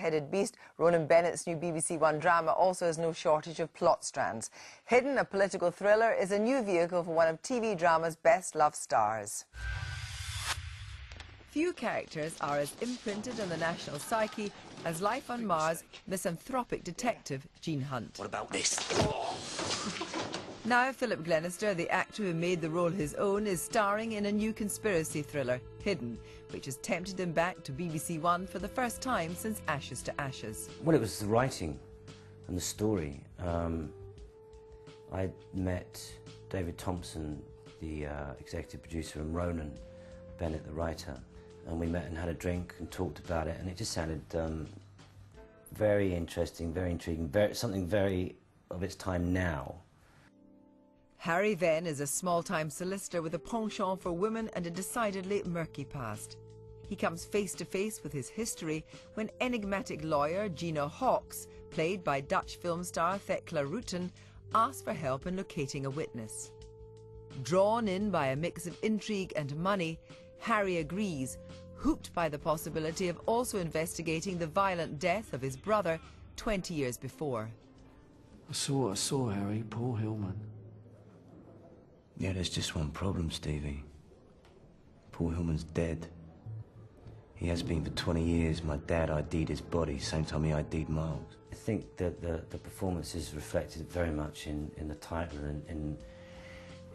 four-headed beast, Ronan Bennett's new BBC One drama also has no shortage of plot strands. Hidden, a political thriller, is a new vehicle for one of TV drama's best-loved stars. Few characters are as imprinted on the national psyche as life on Mars' misanthropic detective Gene Hunt. What about this? Now Philip Glenister, the actor who made the role his own, is starring in a new conspiracy thriller, Hidden, which has tempted him back to BBC One for the first time since Ashes to Ashes. Well, it was the writing and the story. I met David Thompson, the executive producer, and Ronan Bennett, the writer, and we met and had a drink and talked about it, and it just sounded very interesting, very intriguing, something very of its time now. Harry Venn is a small-time solicitor with a penchant for women and a decidedly murky past. He comes face to face with his history when enigmatic lawyer Gina Hawkes, played by Dutch film star Thekla Rutten, asks for help in locating a witness. Drawn in by a mix of intrigue and money, Harry agrees, hooked by the possibility of also investigating the violent death of his brother 20 years before. I saw, Harry. Paul Hillman. Yeah, there's just one problem, Stevie. Paul Hillman's dead. He has been for 20 years. My dad ID'd his body, same time he ID'd Miles. I think that the performance is reflected very much in the title and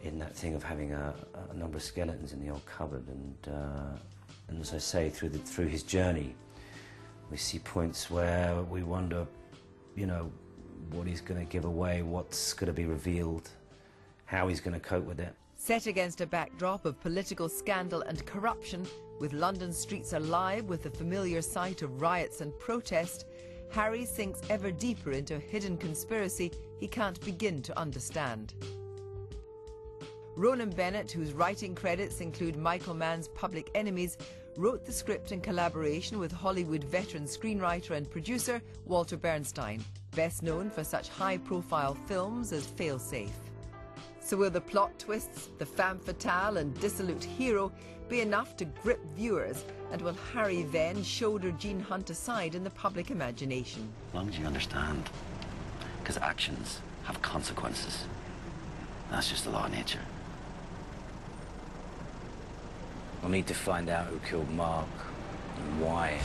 in that thing of having a number of skeletons in the old cupboard, and as I say, through his journey, we see points where we wonder, you know, what he's going to give away, what's going to be revealed, how he's going to cope with it. Set against a backdrop of political scandal and corruption, with London streets alive with the familiar sight of riots and protest, Harry sinks ever deeper into a hidden conspiracy he can't begin to understand. Ronan Bennett, whose writing credits include Michael Mann's Public Enemies, wrote the script in collaboration with Hollywood veteran screenwriter and producer Walter Bernstein, best known for such high-profile films as Failsafe. So will the plot twists, the femme fatale and dissolute hero be enough to grip viewers, and will Harry Venn shoulder Gene Hunt aside in the public imagination? As long as you understand, because actions have consequences. That's just the law of nature. We'll need to find out who killed Mark and why.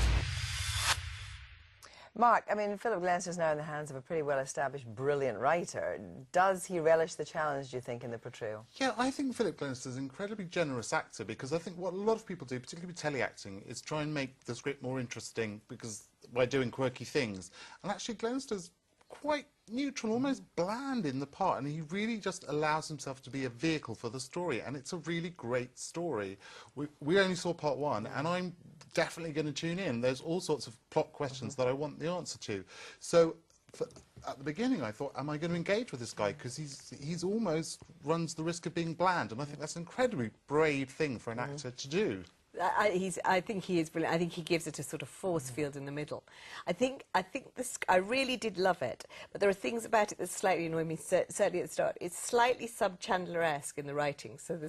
Mark, I mean, Philip Glenister is now in the hands of a pretty well-established, brilliant writer. Does he relish the challenge, do you think, in the portrayal? Yeah, I think Philip Glenister is an incredibly generous actor, because I think what a lot of people do, particularly with teleacting, is try and make the script more interesting because by doing quirky things. And actually, Glenister's quite neutral, almost bland in the part, and he really just allows himself to be a vehicle for the story, and it's a really great story. We only saw part one, and I'm definitely going to tune in. There's all sorts of plot questions that I want the answer to. So at the beginning I thought, am I going to engage with this guy, because he's almost runs the risk of being bland, and I think that's an incredibly brave thing for an actor to do. I think he is brilliant. I think he gives it a sort of force field in the middle. I really did love it, but there are things about it that slightly annoy me. Certainly at the start, it's slightly sub-Chandler-esque in the writing, so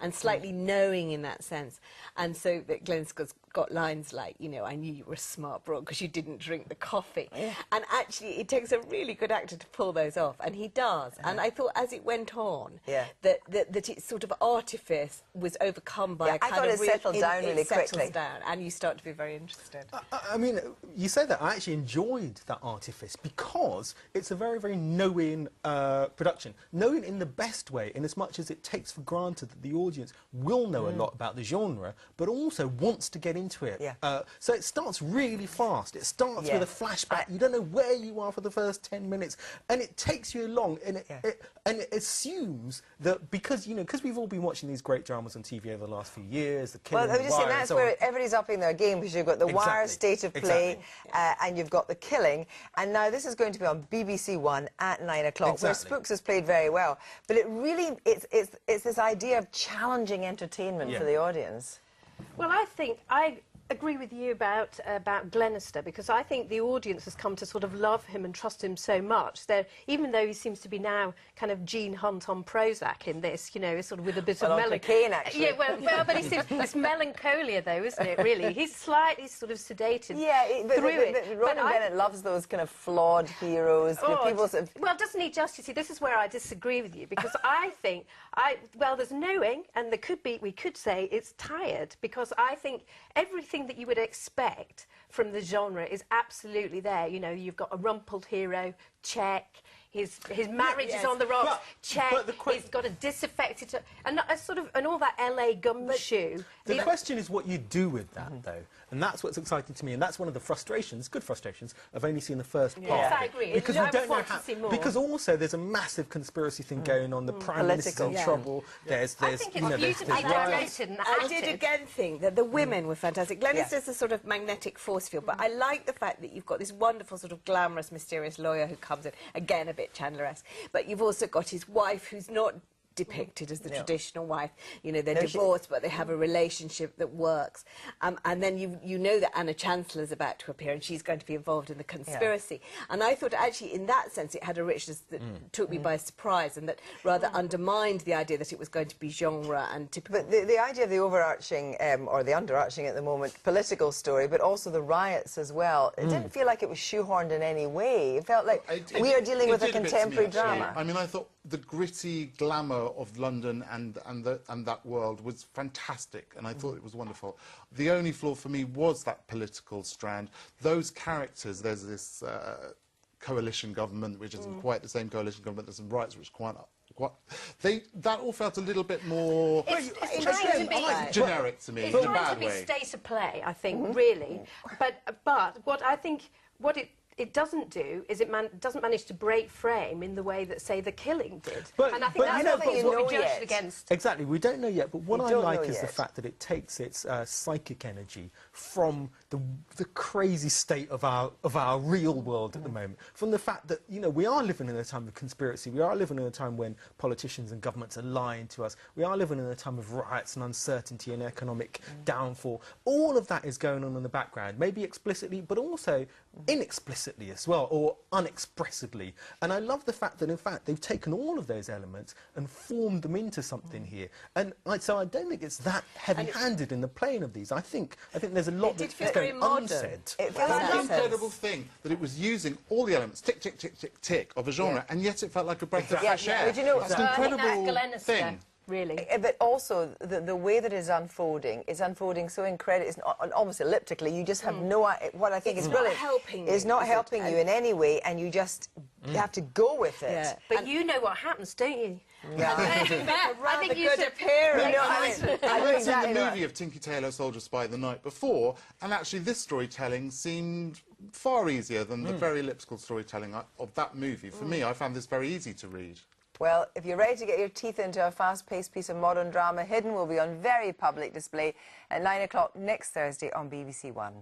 and slightly knowing in that sense. And so that Glenister's got lines like, you know, I knew you were a smart broad because you didn't drink the coffee. Yeah. And actually, it takes a really good actor to pull those off, and he does. And I thought, as it went on, that its sort of artifice was overcome by a kind of down really quickly. Down, and you start to be very interested. I mean, you say that. I actually enjoyed that artifice because it's a very, very knowing production. Knowing in the best way, in as much as it takes for granted that the audience will know a lot about the genre, but also wants to get into it. Yeah. So it starts really fast. It starts with a flashback. You don't know where you are for the first 10 minutes, and it takes you along, and it assumes that because we've all been watching these great dramas on TV over the last few years, the Killing, I was just saying, that's where everybody's upping their game, because you've got the Wire State of Play, and you've got the Killing, and now this is going to be on BBC One at 9 o'clock, where Spooks has played very well. But it really, it's this idea of challenging entertainment for the audience. Well, I think I agree with you about Glenister, because I think the audience has come to sort of love him and trust him so much that even though he seems to be now kind of Gene Hunt on Prozac in this, you know, sort of with a bit of cocaine, actually. Yeah, well, but he seems it's melancholia though, isn't it? Really, he's slightly sort of sedated. Yeah, but Ronan But Bennett loves those kind of flawed heroes. People sort of... Well, doesn't he just? You see, this is where I disagree with you, because I think well, there's knowing, and we could say it's tired, because I think everything that you would expect from the genre is absolutely there. You know, you've got a rumpled hero, check. His marriage is on the rocks, check. He's got a disaffected, and all that LA gumshoe. The question is what you do with that, though, and that's what's exciting to me, and that's one of the frustrations, good frustrations, of only seeing the first part. Yes, I agree. Because we don't know how. To see more. Because also there's a massive conspiracy thing going on. The Prime Minister's in trouble. There's I think it's beautifully directed and I did again think that the women were fantastic. Glenister's a sort of magnetic force field, but I like the fact that you've got this wonderful sort of glamorous, mysterious lawyer who comes in, again a bit Chandler-esque, but you've also got his wife who's not depicted as the traditional wife. You know, they're divorced, but they have a relationship that works. And then you know that Anna Chancellor's about to appear, and she's going to be involved in the conspiracy. And I thought, actually, in that sense, it had a richness that took me by surprise, and that rather undermined the idea that it was going to be genre and typical. But the idea of the overarching, or the underarching at the moment, political story, but also the riots as well, it didn't feel like it was shoehorned in any way. It felt like we are dealing with a contemporary drama. I mean, I thought the gritty glamour of London and that world was fantastic, and I thought it was wonderful. The only flaw for me was that political strand. Those characters, there's this coalition government, which isn't quite the same coalition government. There's some rights, which is quite that all felt a little bit more It's trying to be generic to me, It's in a trying bad to be way. state of play, I think, really. But what I think it doesn't do is it doesn't manage to break frame in the way that, say, The Killing did. And I think that's what we judged against. Exactly, we don't know yet, but what I like is the fact that it takes its psychic energy from the crazy state of our real world at the moment, from the fact that, you know, we are living in a time of conspiracy, we are living in a time when politicians and governments are lying to us, we are living in a time of riots and uncertainty and economic downfall. All of that is going on in the background, maybe explicitly, but also inexplicitly as well, or unexpressibly. And I love the fact that, in fact, they've taken all of those elements and formed them into something here. And so I don't think it's that heavy-handed in the playing of these. I think there's a lot that's going unsaid. It It's an incredible thing that it was using all the elements, tick, tick, tick, tick, tick, of a genre, and yet it felt like a breath of fresh air. But you know, it's an incredible thing. Really. But also, the way that it's unfolding is unfolding so incredibly, it's almost elliptically. You just have no idea. What I think is brilliant is not helping you in any way, and you just have to go with it. Yeah. But you know what happens, don't you? Yeah. I think you should appearance. You know, I'd seen exactly the right. movie of Tinky Tailor Soldier Spy the night before, and actually this storytelling seemed far easier than the very elliptical storytelling of that movie. For me, I found this very easy to read. Well, if you're ready to get your teeth into a fast-paced piece of modern drama, Hidden will be on very public display at 9 o'clock next Thursday on BBC One.